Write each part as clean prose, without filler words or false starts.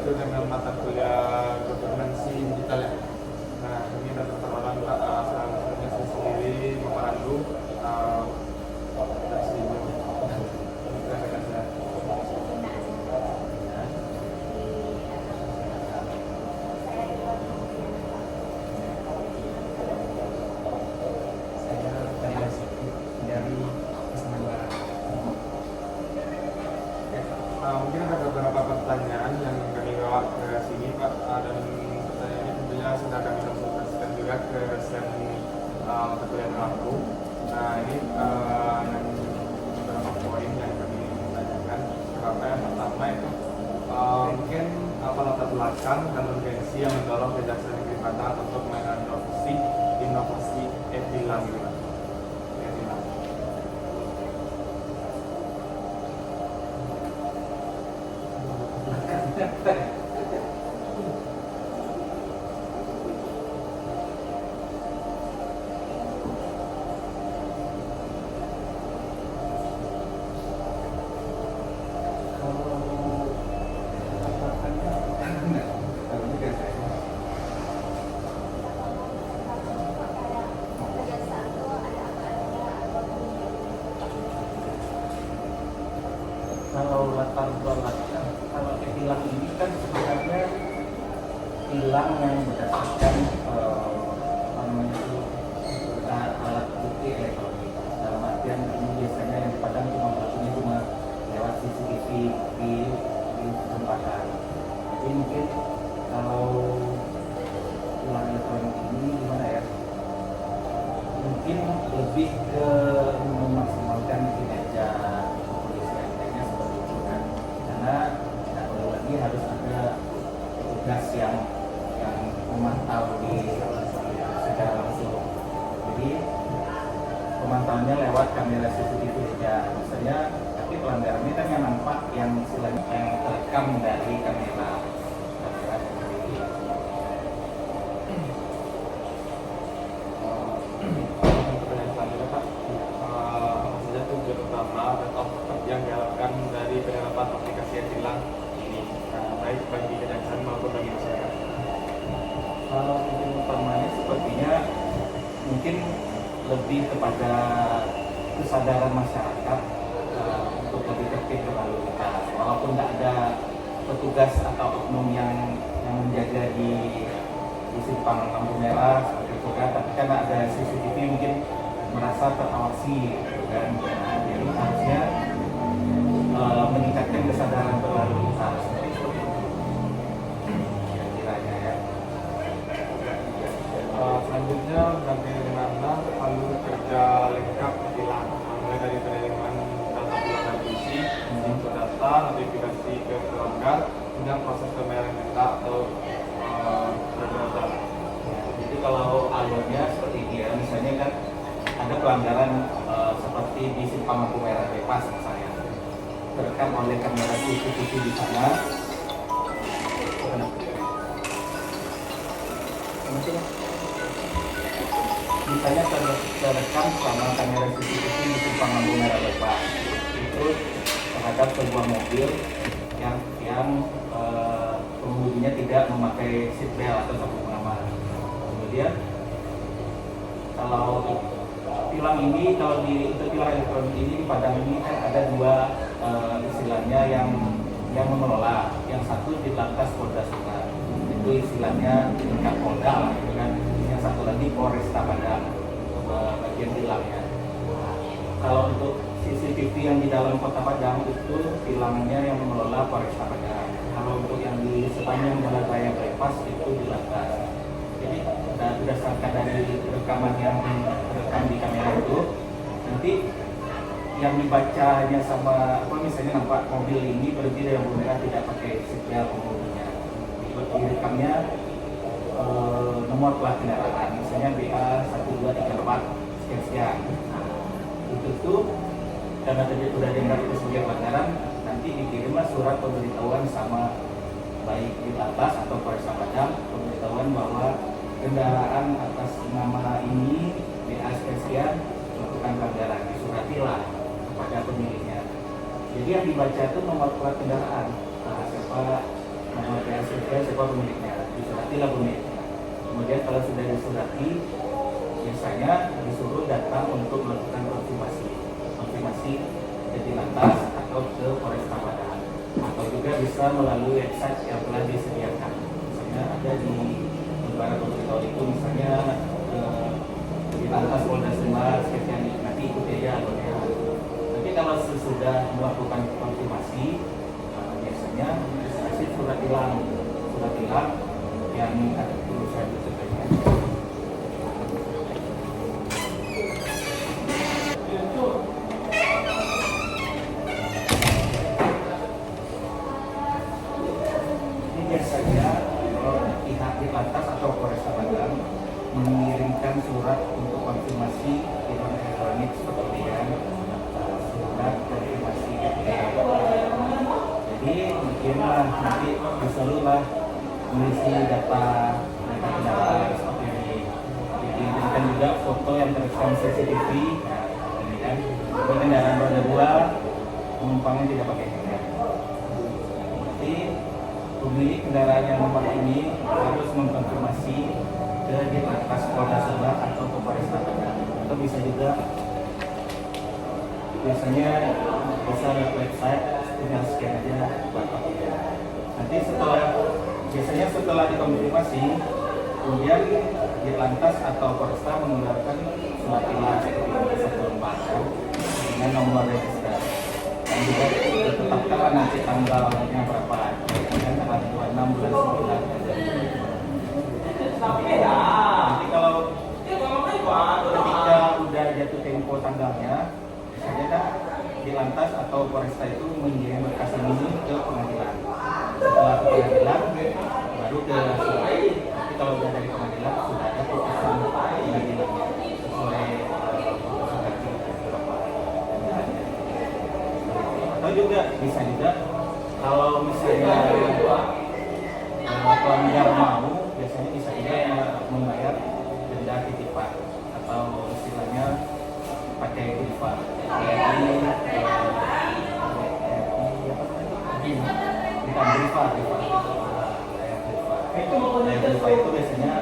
Itu dengan mata kuliah governance digital ya. Nah ini data terorang salah satunya saya sendiri memandu dari sini. Mungkin ada beberapa pertanyaan yang kami bawa ke sini Pak, dan pertanyaan ini tentunya sudah kami konsultasikan juga ke dosen mata kuliah aku. Nah ini yang beberapa poin yang kami tanyakan. Beberapa yang pertama itu mungkin apa latar belakang dan urgensi yang mendorong Kejaksaan Negeri Padang untuk mengadopsi inovasi e-tilang gitu Pak. Kalau latar belakang, kalau tilang ini kan sebenarnya tilang yang berdasarkan apa namanya itu alat bukti elektronik. Dalam artian ini biasanya yang di Padang cuma lewat CCTV di tempat. Jadi mungkin kalau tilang elektronik ini gimana ya? Mungkin lebih ke memaksimalkan kinerja karena tidak perlu lagi harus ada petugas yang memantau secara langsung. Jadi pemantauannya lewat kamera CCTV saja. Misalnya, tapi pelanggarannya kan yang nampak yang istilahnya yang terekam dari kamera CCTV. Pertanyaan selanjutnya Pak, apa saja tujuan utama dan output yang diharapkan dari penerapan aplikasi e-tilang ini, baik bagi kejaksaan maupun bagi masyarakat? Kalau tujuan utamanya sepertinya mungkin lebih kepada kesadaran masyarakat untuk lebih tertib berlalu lintas. Walaupun tidak ada petugas atau oknum yang menjaga di simpang lampu merah seperti itu kan, tapi kan ada CCTV mungkin merasa terawasi gitu kan. Nah, jadi harusnya meningkatkan kesadaran berlalu lintas kira-kiranya ya. Selanjutnya bagaimana alur kerja lengkap tilang, mulai dari penerimaan data ulangan isi, input data, notifikasi ke pelanggar, hingga proses pembayaran denda atau data. Jadi kalau alurnya seperti ini ya, misalnya kan ada pelanggaran seperti di simpang lampu merah bebas misalnya, terekam oleh kamera CCTV di sana. Misalnya terekam selama kamera CCTV di simpang lampu merah bebas itu terhadap sebuah mobil yang pengemudinya tidak memakai seatbelt atau sabuk pengaman. Kemudian kalau tilang ini, untuk tilang elektronik ini di Padang ini kan ada dua istilahnya yang mengelola. Yang satu di Lantas Polda Sungai, itu istilahnya tingkat Polda lah, gitu kan. Yang satu lagi Polresta Padang, bagian tilangnya. Kalau untuk CCTV yang di dalam Kota Padang itu tilangnya yang mengelola Polresta Padang. Kalau untuk yang di sepanjang Jalan Raya Bypass itu di Lantas. Jadi berdasarkan dari rekaman yang terekam di kamera itu, nanti yang dibacanya sama misalnya nampak mobil ini berhenti dari lampu merah tidak pakai seatbelt pengemudinya, direkamnya nomor plat kendaraan misalnya BA 1234 sekian. Nah, itu tuh karena tadi sudah dianggap itu sebagai pelanggaran, nanti dikirimlah surat pemberitahuan sama baik di atas atau Polresta Padang, pemberitahuan bahwa kendaraan atas nama ini BA sekian melakukan pelanggaran, disuratilah kepada pemiliknya. Jadi yang dibaca itu nomor plat kendaraan, siapa nomor BA sekian, siapa pemiliknya, disuratilah pemiliknya. Kemudian kalau sudah disurati, biasanya disuruh datang untuk melakukan konfirmasi ke Lantas atau ke Polresta Padang, atau juga bisa melalui website yang telah disediakan. Misalnya ada di beberapa pemberitahuan itu, misalnya di Lantas Polda Sumbar sekian, nanti ikuti aja alurnya. Tapi kalau sudah melakukan konfirmasi, biasanya dikasih surat tilang yang ada tulisan itu sebagainya. Biasanya pihak di Lantas atau Polresta Padang mengirimkan surat untuk konfirmasi tilang elektronik seperti surat konfirmasi jadi mungkin nanti disuruhlah mengisi data kendaraan seperti ini, dikirimkan juga foto yang terekam CCTV. Ini kan kendaraan roda 2 penumpangnya tidak pakai helm. Nanti pemilik kendaraan yang nomor ini harus mengkonfirmasi ke Ditlantas Polda Sumbar atau ke Polresta Padang, atau bisa juga biasanya bisa lewat website, tinggal scan aja barcode-nya. Nanti biasanya setelah dikonfirmasi, kemudian Ditlantas atau Polresta mengeluarkan surat tilang seperti ini, satu lembar dengan nomor register. Dan juga ditetapkan nanti tanggalnya berapa, dan tanggal 26 bulan 9. Nanti kalau ketika udah jatuh tempo tanggalnya, biasanya kan Ditlantas atau Polresta itu mengirim berkas ini ke pengadilan. Setelah ke pengadilan, baru ke surat. Tapi kalau udah dari pengadilan, sudah ada putusan pengadilannya sesuai atau juga bisa juga kalau misalnya pelanggar mau, biasanya bisa juga membayar denda titipan atau istilahnya pakai rifa. Jadi bukan rifa itu biasanya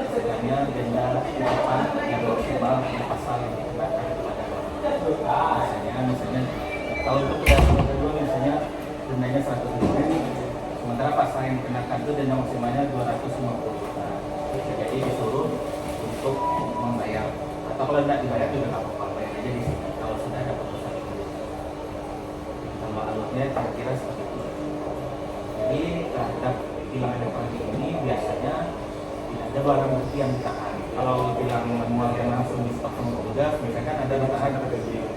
istilahnya denda titipan yang maksimal di pasal yang dikenakan kepada misalnya kalau untuk kendaraan kedua misalnya dendanya 100.000, sementara pasal yang dikenakan itu denda maksimalnya 250 juta. Jadi disuruh untuk membayar, atau kalau tidak dibayar juga nggak apa-apa, bayar aja di sini kalau sudah ada putusan itu. Kalau alurnya kira-kira seperti itu. Jadi terhadap tilang elektronik ini biasanya tidak ada barang bukti yang ditahan. Kalau tilang manual yang langsung di stok sama petugas, misalkan ada ditahan,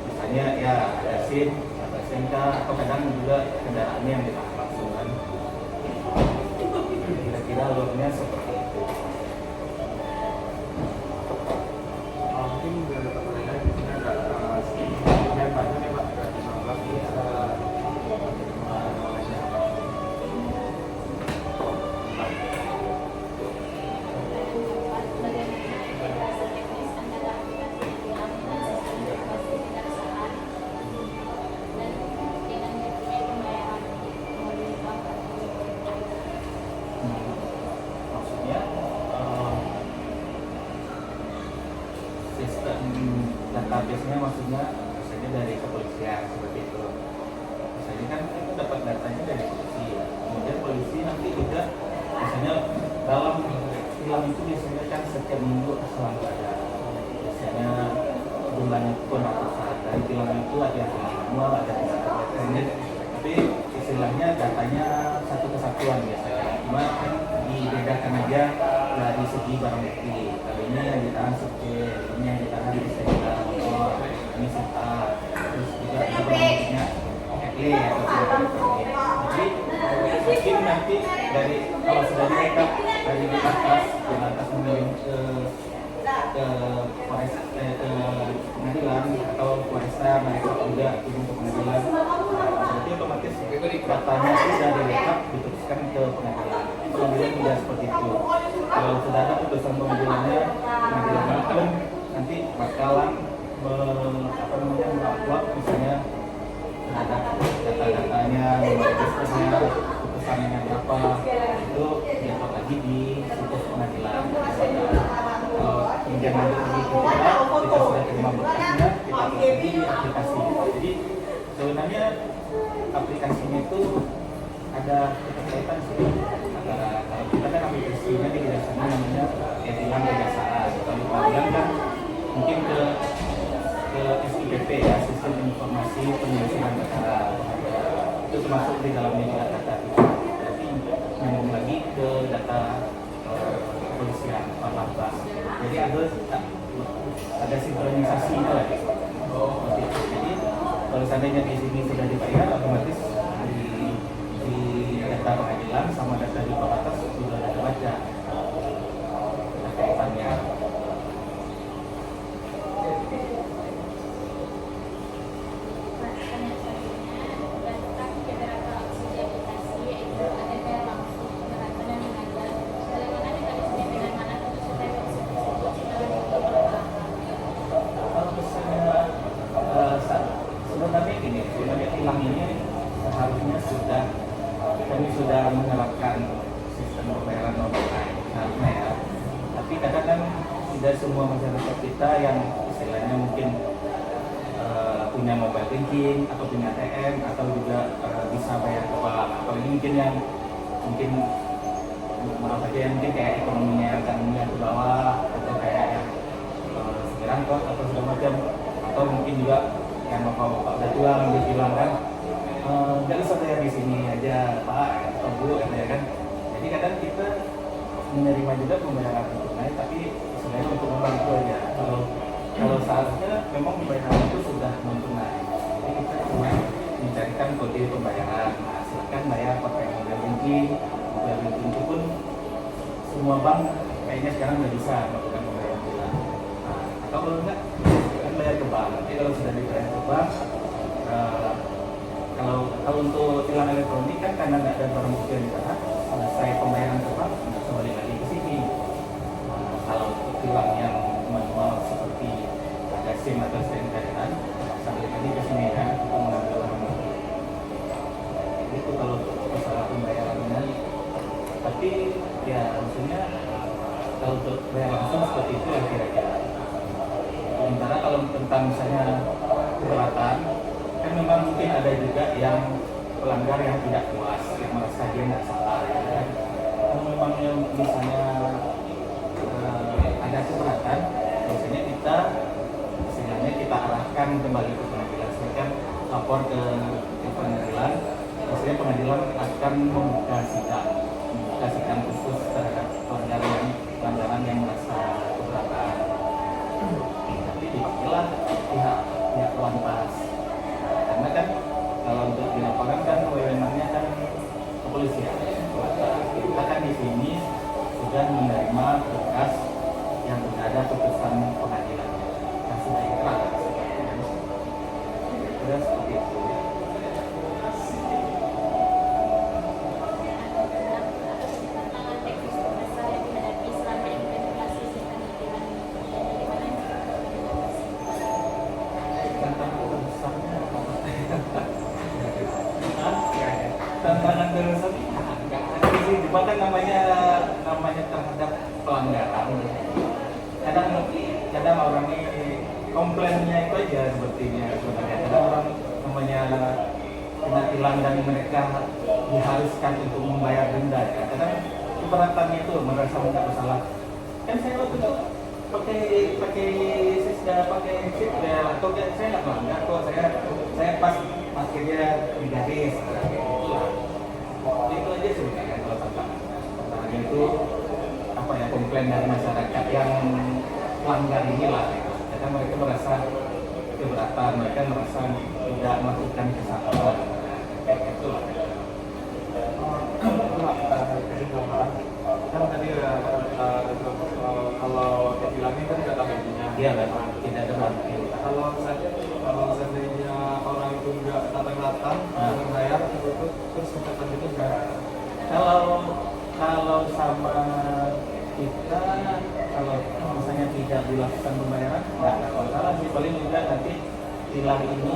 misalnya ya ada SIM, ada STNK, atau kadang juga kendaraannya yang ditahan langsung kan. Kira-kira alurnya seperti itu. Mungkin dari pertanyaan di sini agak sedikit banyak nih Pak, agak 15 bisa. Maksudnya sistem database-nya maksudnya dari kepolisian seperti itu. Misalnya kan itu dapat datanya dari polisi, kemudian polisi nanti juga misalnya dalam tilang itu biasanya kan setiap minggu selalu ada, biasanya jumlahnya pun ratusan. Dari tilang itu ada yang manual, ada yang elektronik, tapi istilahnya datanya satu kesatuan biasanya. Cuma kan dibedakan aja dari segi barang bukti. Kalau ini yang ditahan supir, ini yang ditahan disediakan motor, ini serta, terus juga ada barang buktinya EKE atau tidak elektronik. Jadi mungkin nanti dari kalau sudah direkap dari Ditlantas mengirim ke pengadilan atau Polresta mereka juga kirim ke pengadilan. Berarti otomatis datanya sudah direkap diteruskan ke pengadilan. Pengadilan tidak seperti itu. Kalau sudah ada putusan pengadilannya, pengadilan akan nanti bakalan mengupload misalnya ada data-datanya, nomor registernya, putusannya berapa, itu diupload lagi di situs pengadilan. Kalau kemudian nanti kita sudah terima berkasnya, kita upload lagi di aplikasi. Jadi sebenarnya aplikasinya itu ada keterkaitan sih. Kalau kita kan aplikasinya di dasarnya namanya e-tilang kejaksaan. Kalau pengadilan kan mungkin ke SIPP ya, Sistem Informasi Penyelesaian Perkara. Itu termasuk di dalamnya juga data itu. Berarti nyambung lagi ke data kepolisian, Korlantas. Jadi ada sinkronisasi itu lagi. Jadi kalau seandainya di sini sudah dibayar, otomatis di data pengadilan sama data di Korlantas sudah ada baca kaitannya. Kami sudah menerapkan sistem pembayaran non-tunai seharusnya ya. Tapi kadang kan tidak semua masyarakat kita yang istilahnya mungkin punya mobile banking atau punya ATM atau juga bisa bayar ke bank, atau ini mungkin yang maaf aja yang mungkin kayak ekonominya yang tanggungan ke bawah, atau kayak yang sekarang kok atau segala macam, atau mungkin juga yang bapak-bapak udah tua ngambil bilang kan nggak bisa bayar di sini aja Pak atau Bu ya kan. Jadi kadang kita menerima juga pembayaran tunai, tapi sebenarnya untuk membantu aja. Kalau seharusnya memang pembayaran itu sudah non tunai. Jadi kita cuma mencarikan kode pembayaran. Nah, silakan bayar pakai mobile banking. Mobile banking itu pun semua bank kayaknya sekarang udah bisa melakukan pembayaran tunai. Nah, atau kalau enggak kan bayar ke bank. Nanti kalau sudah dibayar ke bank, kalau untuk tilang elektronik kan karena nggak ada barang bukti yang di sana, selesai pembayaran ke bank nggak kembali lagi ke sini. Kalau tilang yang manual seperti ada SIM atau STNK kan, sampai lagi ke sini kan untuk mengambil barang bukti. Itu kalau masalah pembayarannya. Tapi ya maksudnya kalau untuk bayar langsung seperti itu ya kira-kira. Sementara kalau tentang misalnya keberatan, kan memang mungkin ada juga yang pelanggar yang tidak puas, yang merasa dia nggak salah ya kan. Kalau memang yang misalnya ada keberatan, biasanya kita istilahnya kita arahkan kembali ke pengadilan. Misalkan lapor ke pengadilan, biasanya pengadilan akan membuka sidang khusus terhadap pelanggaran yang merasa keberatan. Tapi dipakailah pihak Korlantas. Karena kan kalau untuk di lapangan kan wewenangnya kan kepolisian. Kita kan di sini sudah menerima berkas yang sudah ada putusan pengadilannya yang sudah inkrah. Sudah seperti itu. Tantangan terbesar nggak ada sih, cuma kan namanya terhadap pelanggaran. Kadang orang ini komplainnya itu aja sepertinya sebenarnya. Kadang orang namanya kena tilang dan mereka diharuskan untuk membayar denda ya. Kadang keberatannya itu merasa nggak bersalah. Kan saya waktu itu pakai chip ya, atau saya nggak melanggar kok, saya pas akhirnya di garis itu aja sebenarnya. Kalau tantangannya itu apa ya, komplain dari masyarakat yang melanggar inilah gitu. Karena mereka merasa keberatan, mereka merasa tidak melakukan kesalahan kayak gitulah. Kan tadi kalau bilangnya kan data bankingnya Iya kan, tidak ada bank. kalau seandainya kecuali juga nanti tilang ini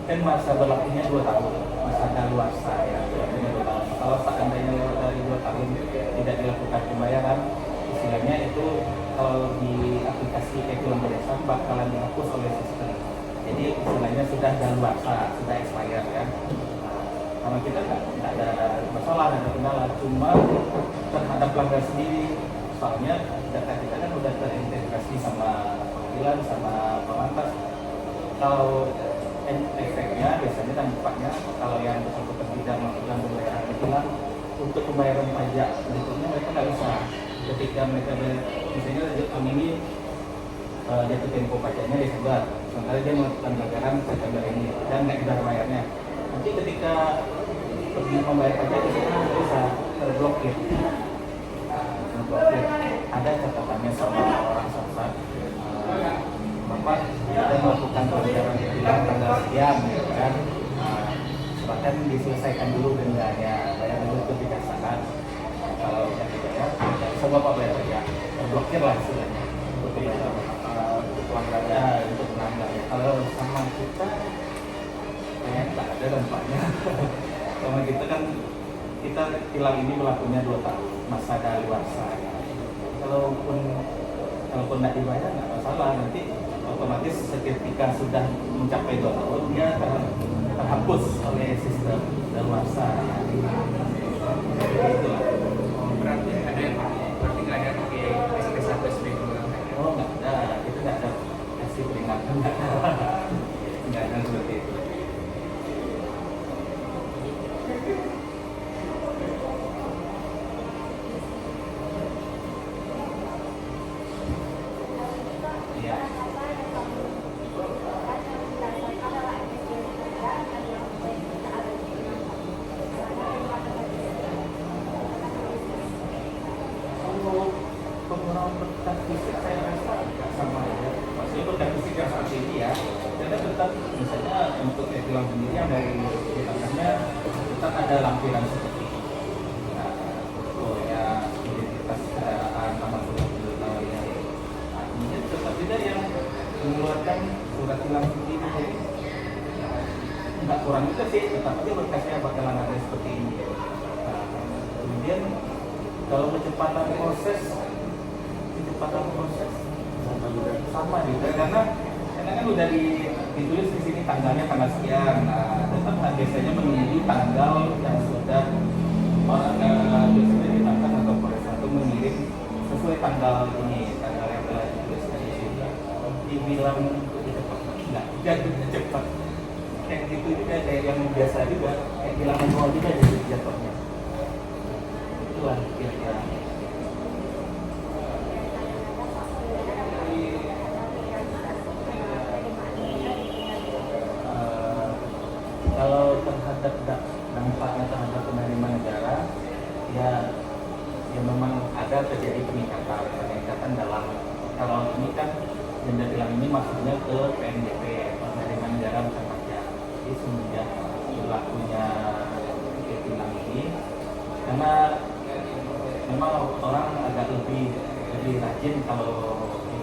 kan masa berlakunya 2 tahun, masa daluarsa ya, artinya 2 tahun. Kalau seandainya lewat dari 2 tahun tidak dilakukan pembayaran, istilahnya itu kalau di aplikasi e-tilang pedesaan bakalan dihapus oleh sistem. Jadi istilahnya sudah daluarsa, sudah expired ya. Karena kita nggak ada masalah, nggak ada kendala, cuma terhadap pelanggan sendiri. Soalnya data kita kan udah terintegrasi sama pengadilan, sama pemantas. Kalau efeknya biasanya dampaknya kalau yang bersangkutan tidak melakukan pembayaran tilang untuk pembayaran pajak berikutnya mereka nggak bisa. Ketika mereka misalnya tahun ini jatuh tempo pajaknya Desember, sementara dia melakukan pembayaran September ini dan nggak bisa bayarnya. Nanti ketika pergi membayar pajak di sana bisa terblokir. Ada catatannya sama orang samsat. Bapak kita melakukan pembayaran tilang tanggal sekian, gitu kan? Bahkan diselesaikan dulu dendanya, bayar dulu kebijaksanaan. Kalau yang dibayar, bisa Bapak bayar saja, terblokir lah istilahnya untuk pelanggan. Untuk pelanggan. Kalau sama kita, kayaknya tak ada dampaknya. Sama kita kan kita tilang ini berlakunya 2 tahun, masa daluarsa. Kalaupun tidak dibayar nggak masalah, nanti otomatis ketika sudah mencapai 2 tahun dia terhapus oleh sistem daluarsa. Itulah. Berarti nggak ada pakai SP1 SP2? Oh nggak ada, itu nggak ada kasih peringatan, nggak ada seperti itu. Ya. Pengurangan berkas fisik saya rasa nggak sama ya. Maksudnya berkas fisik yang seperti ini ya. Karena tetap misalnya untuk e-tilang sendiri yang dari ditangkapnya tetap ada lampiran seperti ini. Nah, ya identitas kendaraan sama surat ya. Nah, kemudian tetap juga yang mengeluarkan surat tilang sendiri. Jadi nggak kurang juga sih, tetap aja berkasnya bakalan ada seperti ini. Nah, kemudian kalau kecepatan proses sama juga karena kan udah ditulis di sini tanggalnya tanggal sekian. Nah, tetap biasanya menunggu tanggal yang sudah biasanya ditangkap atau proses atau mengirim sesuai tanggal ini, tanggal yang telah ditulis di sini. Dibilang cepat nggak jadi cepat kayak gitu juga, kayak yang biasa juga kayak bilang manual juga jadi jatuhnya. Itulah kira-kira. Kalau terhadap dampaknya terhadap penerimaan negara, ya memang ada terjadi peningkatan dalam, kalau ini kan denda tilang ini maksudnya ke PNBP, penerimaan negara bukan pajak. Jadi semenjak berlakunya tilang ini, karena memang orang agak lebih rajin kalau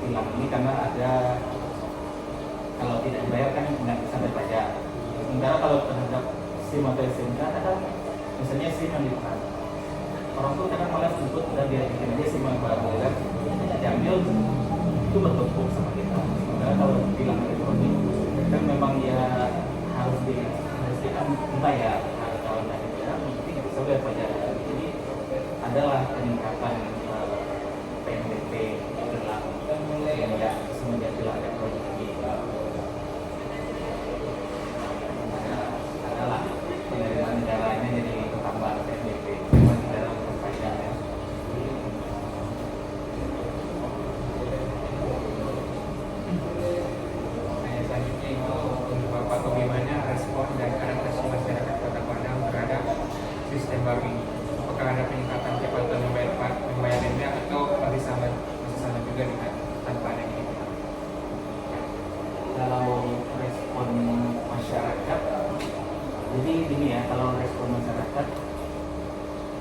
tilang ini karena ada, kalau tidak dibayar kan nggak bisa bayar pajak. Sementara kalau terhadap SIM atau SIM kan ada misalnya SIM yang ditahan, orang tuh kadang malas jemput dan dia bikin aja SIM yang baru kan, diambil itu bertumpuk sama kita. Sementara kalau tilang elektronik kan memang ya harus dibayar. Kalau tidak dibayar mungkin nggak bisa bayar pajak. Jadi adalah peningkatan PNBP semenjak tilang elektronik ini. Adalah penerimaan negaranya jadi bertambah PNBP cuma di dalam pajak ya. Selanjutnya itu untuk Bapak bagaimana respon dan adaptasi masyarakat Kota Padang terhadap sistem baru ini? Apakah ada peningkatan kecepatan membayar denda atau masih sama juga dengan tanpa ada ini? Kalau respon masyarakat, jadi gini ya, kalau respon masyarakat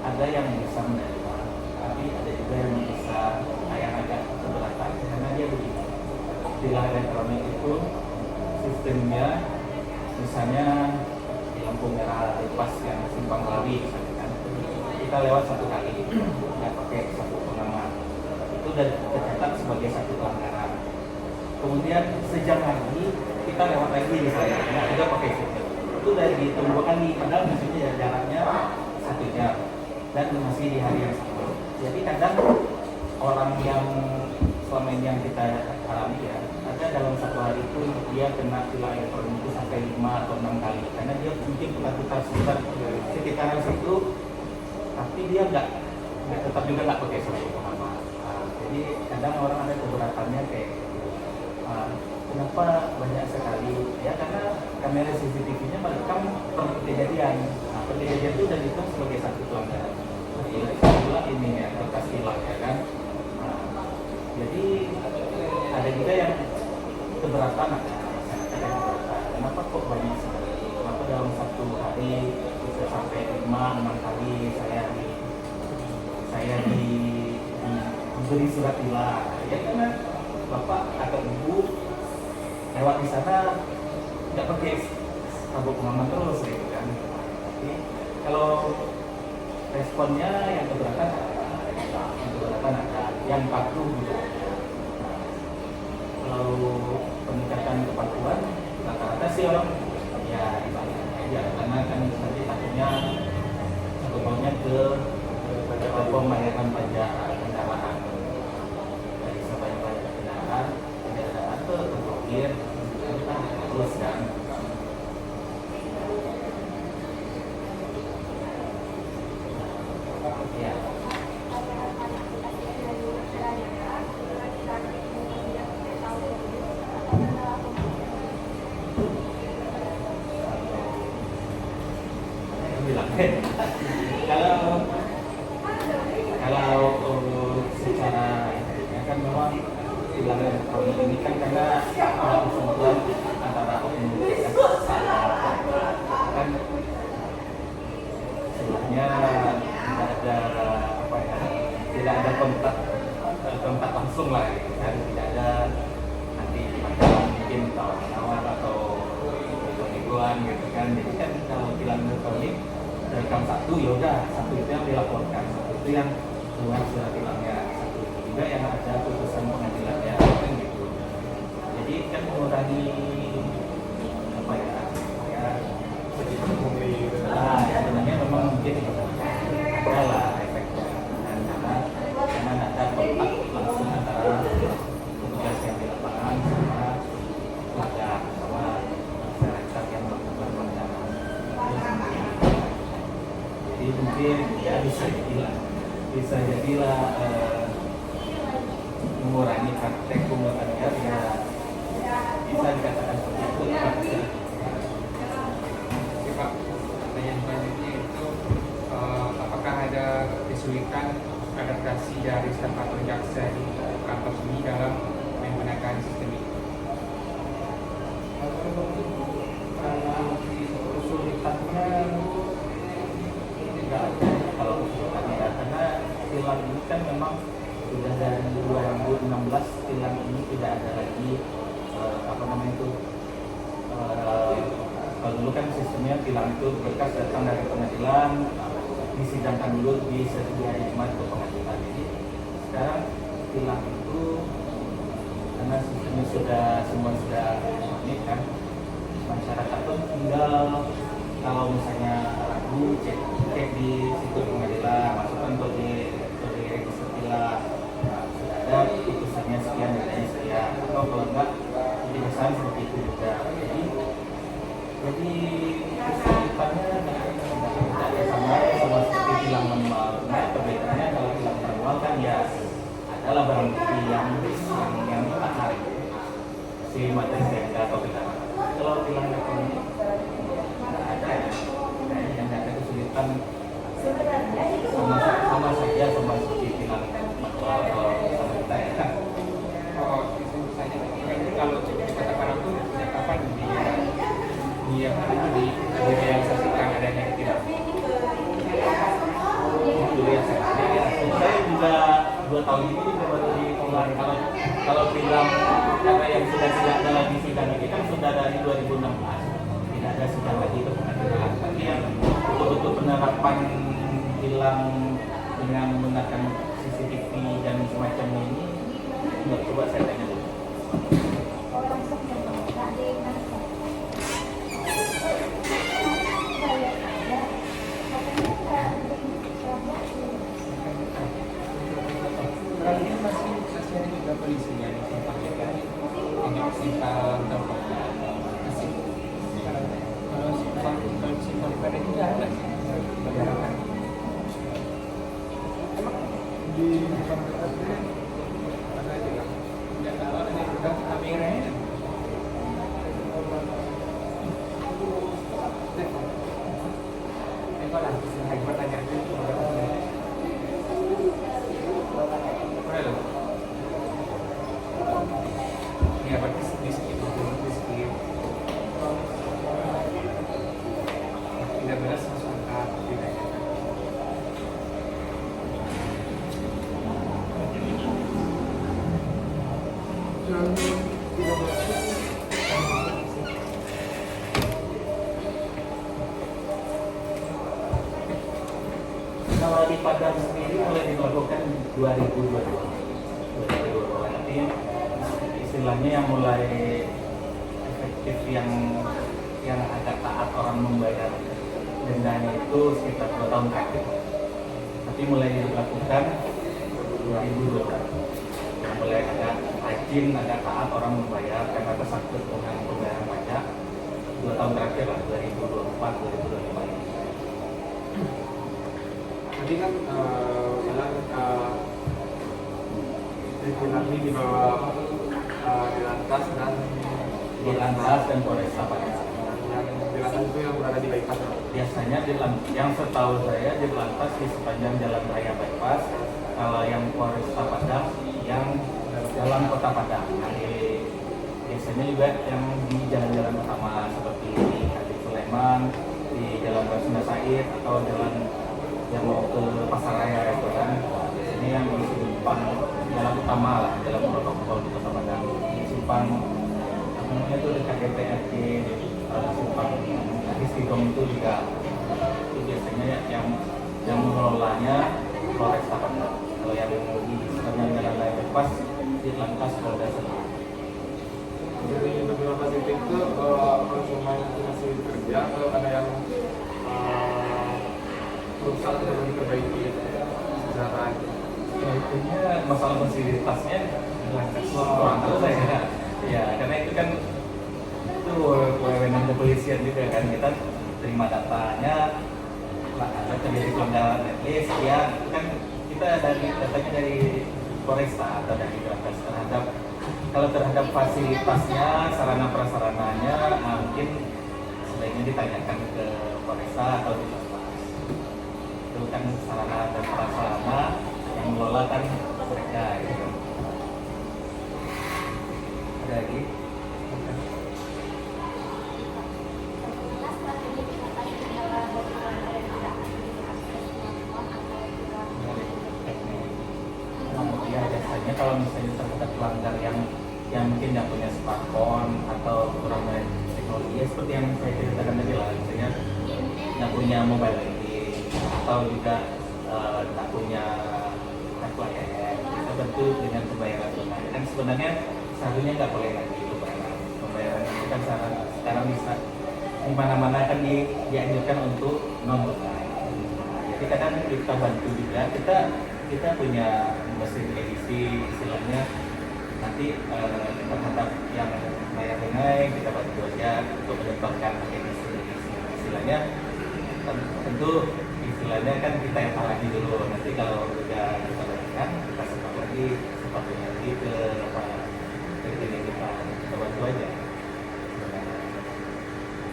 ada yang bisa menerima, tapi ada juga yang bisa kayak agak keberatan karena dia begini. Tilang elektronik itu sistemnya, misalnya di lampu merah lepas yang simpang lari misalnya kan, kita lewat satu kali nggak pakai satu pengaman, itu sudah tercatat sebagai satu pelanggaran. Kemudian sejam lagi kita lewat lagi misalnya, nggak juga pakai sistem, itu udah dihitung 2 kali, padahal misalnya jaraknya 1 jam dan masih di hari yang sama. Jadi kadang orang yang selama ini yang kita alami ya, ada dalam 1 hari itu dia kena tilang elektronik itu sampai 5 atau 6 kali, karena dia mungkin putar-putar sekitaran situ, tapi dia nggak tetap juga nggak pakai satu pengaman. Jadi kadang orang ada keberatannya kayak kenapa banyak sekali ya, karena kamera CCTV-nya merekam per kejadian. Nah, per kejadian itu sudah dihitung sebagai satu pelanggaran. Itulah ini ya, bekas tilang ya kan. Jadi ada juga yang keberatan, masyarakat yang keberatan. Kenapa kok banyak sekali? Kenapa dalam 1 hari bisa sampai 5-6 kali saya diberi surat tilang? Ya karena bapak atau ibu lewat di sana nggak pakai sabuk pengaman terus gitu kan. Jadi kalau responnya yang keberatan ada, yang patuh gitu. Kalau peningkatan kepatuhan rata-rata sih orang ya dibayar aja, karena kan nanti takutnya satunya ke pembayaran pajak kendaraan. Dari sebanyak pajak kendaraan ke terblokir, kita terus kan. Ya. kalau secara ya kan memang tilang elektronik ini kan karena ada persentuhan antara oknum dan kan sebenarnya tidak ada kontak langsung lah gitu kan, tidak ada nanti macam mungkin tawar-tawar atau ego-egoan gitu kan. Jadi kan kalau tilang elektronik rekam 1 ya udah, 1 itu yang dilaporkan, 1 itu yang keluar surat tilangnya, 1 itu juga yang ada putusan pengadilannya kan gitu. Jadi kan mengurangi apa ya sebenarnya memang mungkin ada lah efeknya, karena ada kontak langsung antara petugas yang di lapangan sama warga, sama masyarakat yang melakukan pelanggaran. Jadi mungkin ya bisa jadilah mengurangi praktek pungutan liar ya, bisa dikatakan seperti itu. Oke Pak, pertanyaan selanjutnya itu apakah ada kesulitan adaptasi dari staf atau jaksa di kantor ini dalam menggunakan sistem ini? Kesulitannya enggak ada kalau kesulitannya ya, karena tilang ini kan memang sudah dari 2016 tilang ini tidak ada lagi kalau dulu kan sistemnya tilang itu berkas datang dari pengadilan, disidangkan dulu di hari Jumat ke pengadilan. Jadi sekarang tilang itu karena sistemnya semua sudah elektronik kan, masyarakat pun tinggal kalau misalnya ragu cek di situs pengadilan, masukkan kode register tilang, sudah ada putusannya sekian, datanya sekian, atau kalau enggak biasanya seperti itu juga. Jadi kesulitannya tidak sama seperti tilang manual. Nah, perbedaannya kalau tilang manual kan ya adalah barang bukti yang ditahan si materi siaga atau tidak. Kalau tilang elektronik tidak ada ya, kayaknya tidak ada kesulitan, sama saja sama seperti tilang manual kalau sama kita ya. Oh, itu saja. Ini kalau dikatakan aku sejak kapan direalisasikan adanya tidak? Saya juga 2 tahun ini juga baru dimulai. Kalau bilang karena yang sudah tidak ada lagi sidang ini kan sudah dari 2016 ada sidang lagi ke pengadilan. Tapi yang untuk penerapan tilang dengan menggunakan CCTV dan semacam ini, nggak, coba saya tanya dulu. Sekarang ini masih ada juga polisinya di simpang lebar, yang simpang tempat masih. Kalau simpang lebar itu nggak ada sih perjalanan. Di depan dekat ini ada juga. Nggak tahu ada juga kameranya. Ini kok lah, lagi pertanyaan itu. Ada. Ya, berarti di sekitar di sekitar 13 masuk angka tidak. Yang 13 Kalau di Padang sendiri mulai dilakukan 2022, tapi istilahnya yang mulai efektif yang agak taat orang membayar dendanya itu sekitar 2 tahun terakhir. Tapi mulai dilakukan 2022, yang mulai agak rajin, agak taat orang membayar karena tersangkut dengan pembayaran pajak 2 tahun terakhir lah, 2024, 2025 ini. tadi kan bilang dikunci di bawah di lantas dan Di Lantas dan Polresta Padang. yang di lantas itu yang berada di bypass. Biasanya yang setahu saya di Lantas di sepanjang jalan raya bypass, kalau yang Polresta Padang yang jalan kota Padang. Nah, biasanya juga yang di jalan-jalan utama seperti di Kali Sulaiman, di Jalan Rasuna Said atau jalan yang mau ke Pasar Raya itu kan. Biasanya yang di simpang jalan utama lah, jalan protokol di kota Padang. Di simpang apa namanya itu dekat DPRD, simpang Histigong itu juga itu biasanya yang mengelolanya Polresta Padang. Kalau yang di sepanjang jalan raya bypass di Lantas Polda Sumatera. Dari beberapa titik itu konsumen itu masih bekerja atau ada yang rusak atau perlu diperbaiki secara Ya, intinya masalah fasilitasnya Lantas kurang tahu saya. Ya, karena itu kan itu wewenang kepolisian juga kan, kita terima datanya, ada terjadi pelanggaran netlist, ya kan kita datanya dari Polresta atau dari Lantas terhadap fasilitasnya, sarana prasarananya, mungkin sebaiknya ditanyakan ke Polresta atau di Lantas. Itu kan sarana dan prasarana yang mengelola kan mereka gitu. Ada lagi? Ya biasanya kalau misalnya terhadap pelanggar yang mungkin nggak punya smartphone atau kurang dari teknologi, ya seperti yang saya ceritakan tadi lah, misalnya nggak punya mobile banking atau juga nggak punya kartu ATM, kita bantu dengan pembayaran tunai. Dan sebenarnya seharusnya nggak boleh lagi itu pembayaran itu kan sekarang bisa di mana-mana kan dianjurkan untuk non tunai. Jadi kadang kita bantu juga, kita punya mesin edisi istilahnya, nanti terhadap yang bayar tunai kita bantu aja untuk menetapkan edisi istilahnya. Tentu istilahnya kan kita eval lagi dulu, nanti kalau udah kita berikan kita sepak lagi sepatunya lagi ke apa ini kita bantu aja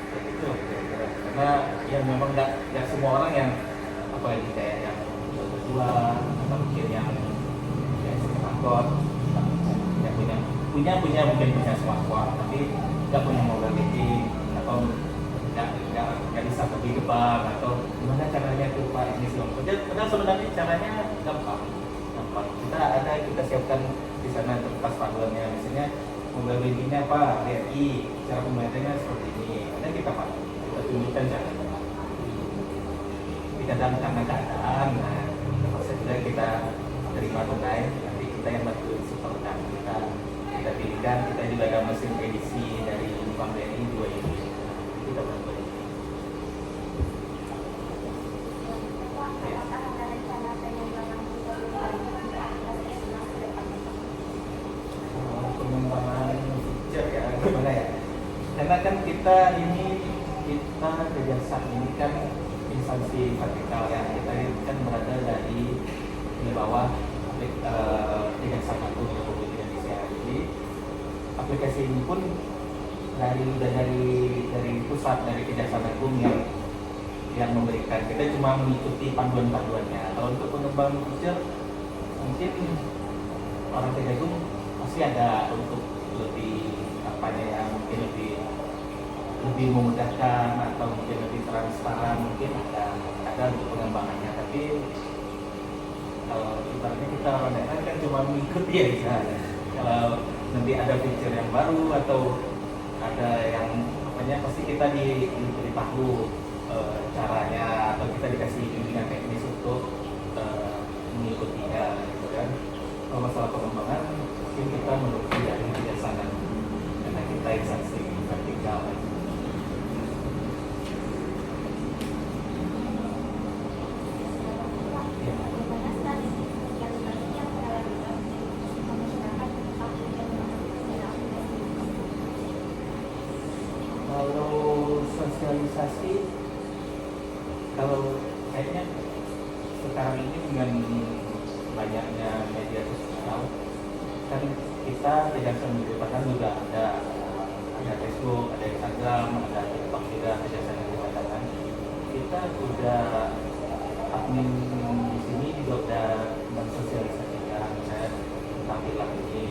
kayak gitu kira-kira. Karena ya memang nggak semua orang yang apalagi kayak yang berdua atau mungkin yang smartphone, yang punya mungkin punya smartphone tapi nggak punya mobile banking atau nggak bisa pergi ke bank atau gimana caranya tuh Pak ini segala. Padahal sebenarnya caranya gampang. Kita siapkan di sana kertas panduannya, misalnya mobile bankingnya apa, BRI, cara pembayarannya seperti ini, ada kita pakai. sedang karena keadaan, nah terpaksa juga kita terima tunai, nanti kita yang bantu supportkan, kita pilihkan, kita juga ada mesin edisi dari Bank BNI 2 ini, kita bantu. Pengembangan feature ya, gimana ya? Karena kan kita Kejaksaan ini kan instansi vertikal ya, kita kan berada di bawah Kejaksaan Agung Republik Indonesia. Jadi aplikasi ini pun dari pusat, dari Kejaksaan Agung yang memberikan, kita cuma mengikuti panduan-panduannya. Kalau untuk pengembang feature mungkin orang Kejagung pasti ada untuk lebih yang mungkin lebih memudahkan atau mungkin lebih transparan, mungkin ada untuk pengembangannya. Tapi kalau ibaratnya kita orang daerah kan cuma mengikuti ya misalnya. Kalau nanti ada feature yang baru atau ada yang pasti kita diberitahu caranya, atau kita dikasih bimbingan teknis untuk mengikutinya gitu kan. Kalau masalah pengembangan mungkin kita menurut dari kejaksaan karena kita instansi vertikal. Kalau sosialisasi, kalau kayaknya sekarang ini dengan banyaknya media sosial, kan kita Kejaksaan Negeri Padang juga ada Facebook, ada Instagram, ada TikTok juga Kejaksaan Negeri Padang. Kita udah admin di sini juga udah mensosialisasikan saya tentang tilang ini,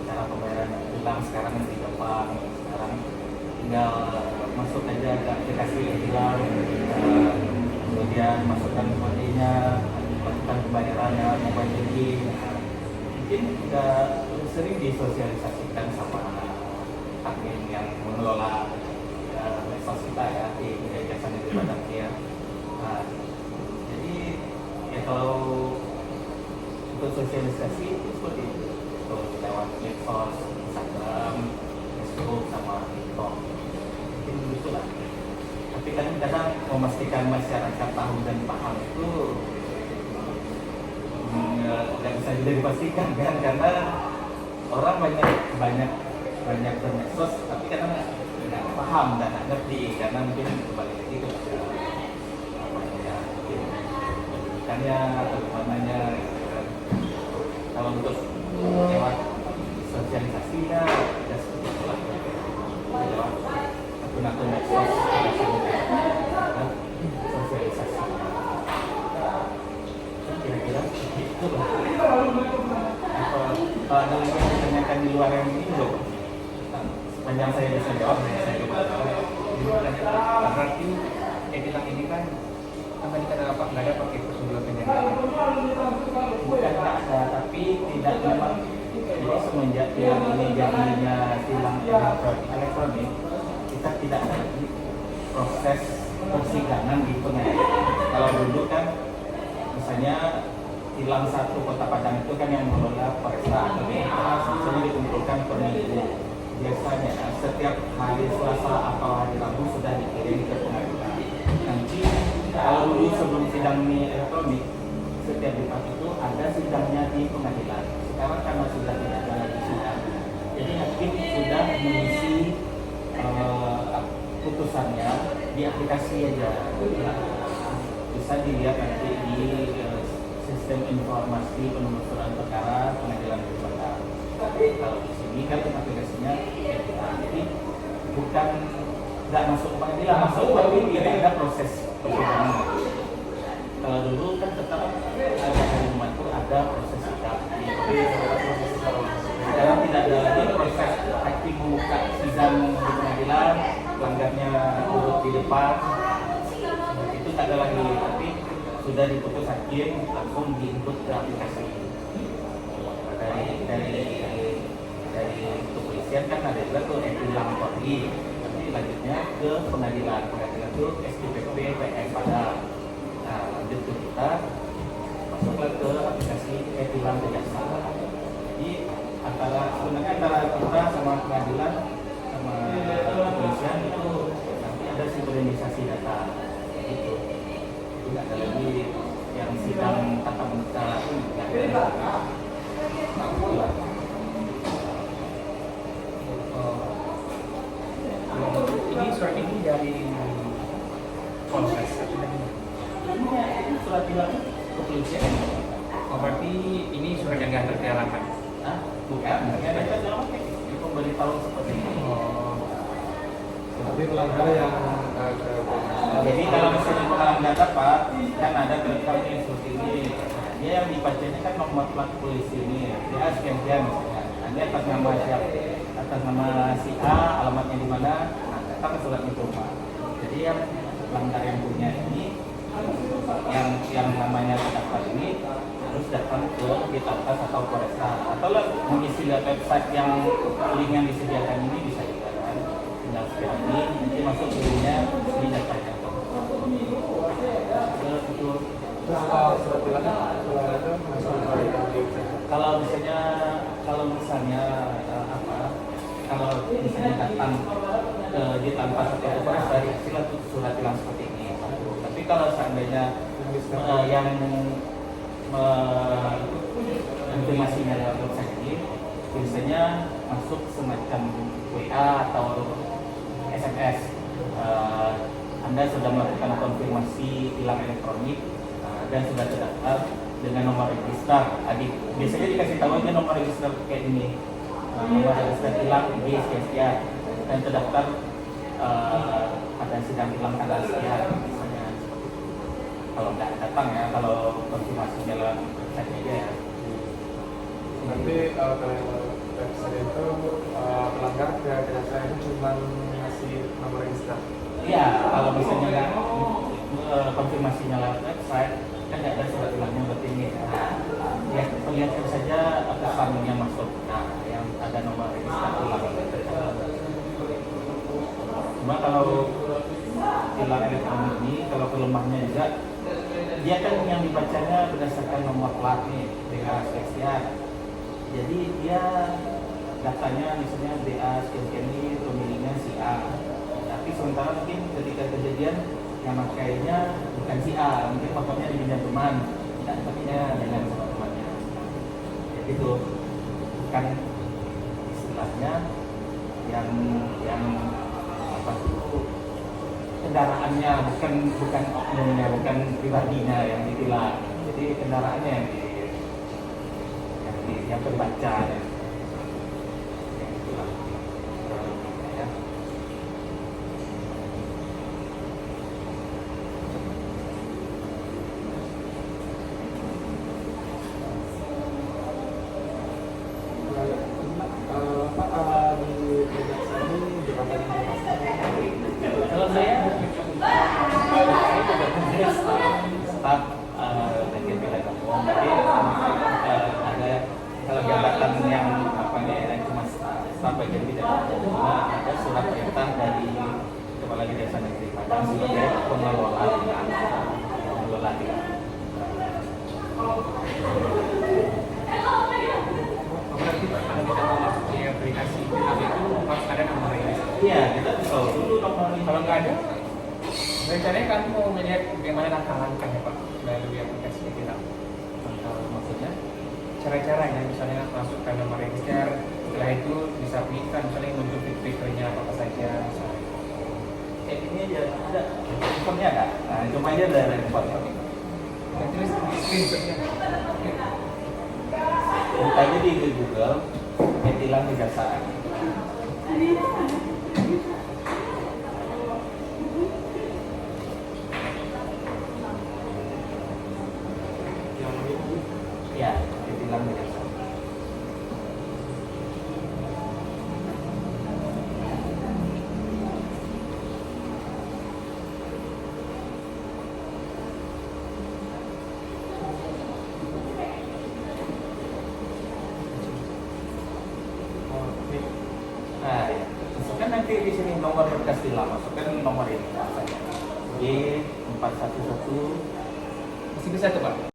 cara pembayaran tilang sekarang yang gampang, sekarang tinggal masuk aja ke aplikasi tilang, kemudian masukkan kodenya, lakukan pembayarannya mobile banking. Mungkin juga sering disosialisasikan sama admin yang mengelola medsos kita ya di Kejaksaan Negeri Padang ya. Jadi ya kalau untuk sosialisasi itu seperti itu, lewat medsos, Instagram, Facebook sama TikTok, mungkin begitulah. Tapi kadang-kadang memastikan masyarakat tahu dan paham itu nggak bisa juga dipastikan kan, karena orang banyak bermedsos tapi kadang nggak paham dan nggak ngerti, karena mungkin kembali lagi ke pendidikannya atau gimana gitu kan. Kalau untuk lewat sosialisasinya ya seperti itulah, lewat akun-akun medsos sosialisasi kira-kira itu lah. Apa ada lagi yang ditanyakan di luar yang ini loh? Sepanjang saya bisa jawab, saya coba jawab. Berarti tilang ini kan tadi kata apa nggak ada pakai prosedur penjagaan? Bukan nggak ada, tapi tidak memang. Jadi semenjak tilang ini jadinya tilang elektronik, kita tidak ada lagi proses persidangan di pengadilan. Kalau dulu kan misalnya tilang satu Kota Padang itu kan yang mengelola Poresta atau misalnya dikumpulkan per minggu. Biasanya setiap hari Selasa atau hari Rabu sudah dikirim ke pengadilan. Nanti kalau dulu sebelum sidang ini elektronik, setiap Jumat itu ada sidangnya di pengadilan. Sekarang karena sudah tidak ada lagi sidang, jadi hakim sudah mengisi putusannya di aplikasi aja. Bisa dilihat nanti di sistem informasi penelusuran perkara pengadilan negeri Padang. Tapi kalau di sini kan aplikasinya jadi bukan nggak masuk ke pengadilan, masuk tapi tidak ada proses persidangan. Kalau dulu kan tetap ada hari Jumat itu ada proses sidang. Sekarang tidak ada lagi proses hakim membuka sidang di pengadilan, pelanggarnya duduk di depan. Itu tak ada lagi, tapi sudah diputus hakim langsung diinput ke aplikasi. Dari kepolisian kan ada juga tuh tilang Polri, nanti lanjutnya ke pengadilan itu SDPP PM Padang. Nah kita, masuklah ke aplikasi e-tilang kejaksaan. Jadi sebenarnya antara kita sama pengadilan sama kepolisian itu nanti ada sinkronisasi data gitu. Jadi nggak ada lagi yang sidang tatap muka, nggak ada. Ini surat ini dari Polres. Ini surat tilang kepolisian. Oh, berarti ini surat yang nggak tertialakan. Hah? Bukan. Mereka bilang oke. Ini pemberitahuan seperti ini. Oh, Tapi pelanggar yang Jadi kalau misalnya penghalang data Pak, kan ada teleponnya seperti ini. Dia yang dibacanya kan nomor plat polisi ini, dia sekian-sekian misalnya. Nah, ini atas nama siapa? Atas nama si A, alamatnya di mana? Nah, datang ke surat itu Pak. Jadi yang pelanggar yang punya ini, yang namanya terdaftar ini harus datang ke Ditanpas atau Polresta atau mengisi website yang link yang disediakan ini bisa juga kan. Tinggal scan ini, nanti masuk linknya di datanya. kalau surat tilangnya pelanggar itu masuk di Kalau misalnya kalau misalnya datang ke Ditanpas atau Polresta hasil surat tilang seperti ini. Tapi kalau seandainya yang informasinya lewat website ini biasanya masuk semacam WA atau SMS. Anda sudah melakukan konfirmasi tilang elektronik dan sudah terdaftar dengan nomor register. Biasanya dikasih tahu aja nomor register kayak ini, nomor register tilang di sekian dan terdaftar pada sidang tilang tanggal sekian. Misalnya kalau nggak datang ya, kalau konfirmasinya lewat website aja ya. Nanti kalau website itu pelanggar ke kejaksaan itu cuma ngasih nomor register. Iya, kalau misalnya nggak konfirmasinya lewat website, kan nggak ada surat tilangnya berarti ini. Ya, perlihatkan saja pesan yang masuk. Nah, yang ada nomor register tilang. Cuma kalau tilang elektronik ini, kalau kelemahannya juga, dia kan yang dibacanya berdasarkan nomor plat nih, BA sekian. Jadi dia datanya misalnya BA sekian ini pemiliknya si A. Tapi sementara mungkin ketika kejadian yang makainya bukan si A, mungkin motornya dipinjam teman, tidak dapatnya dengan sama temannya. Jadi itu bukan istilahnya yang apa itu kendaraannya, bukan oknumnya, bukan pribadinya yang ditilang. Jadi kendaraannya yang terbaca ya. Yang ditilang. Ya. Pak di kejaksaan ini berapa jam? Kalau saya juga staf bagian pilihan umum, tapi ada kalau jabatan yang cuma staf bagian pidana umum, ada surat perintah dari Kepala Kejaksaan Negeri Padang sebagai pengelola tilang. berarti Pak, kalau kita mau masuk di aplikasi tilang itu harus ada nomor register. Iya, kita bisa dulu nomor ini. Kalau nggak ada, rencananya kami mau melihat bagaimana langkah-langkahnya Pak melalui aplikasi tilang. Maksudnya? Cara-caranya misalnya masukkan nomor register, setelah itu disubmitkan misalnya untuk fitur-fiturnya apa saja. Misalnya. Kayak ini aja ada handphonenya ada. Nah, cuma aja ada handphonenya. Dan tulis di screenshotnya. Buka aja di Google, e-tilang kejaksaan. Yang ini Ya, e-tilang kejaksaan. Nah, ya. Masukkan nanti di sini nomor berkas tilang, masukkan nomor ini. G411 Masih bisa tuh Pak?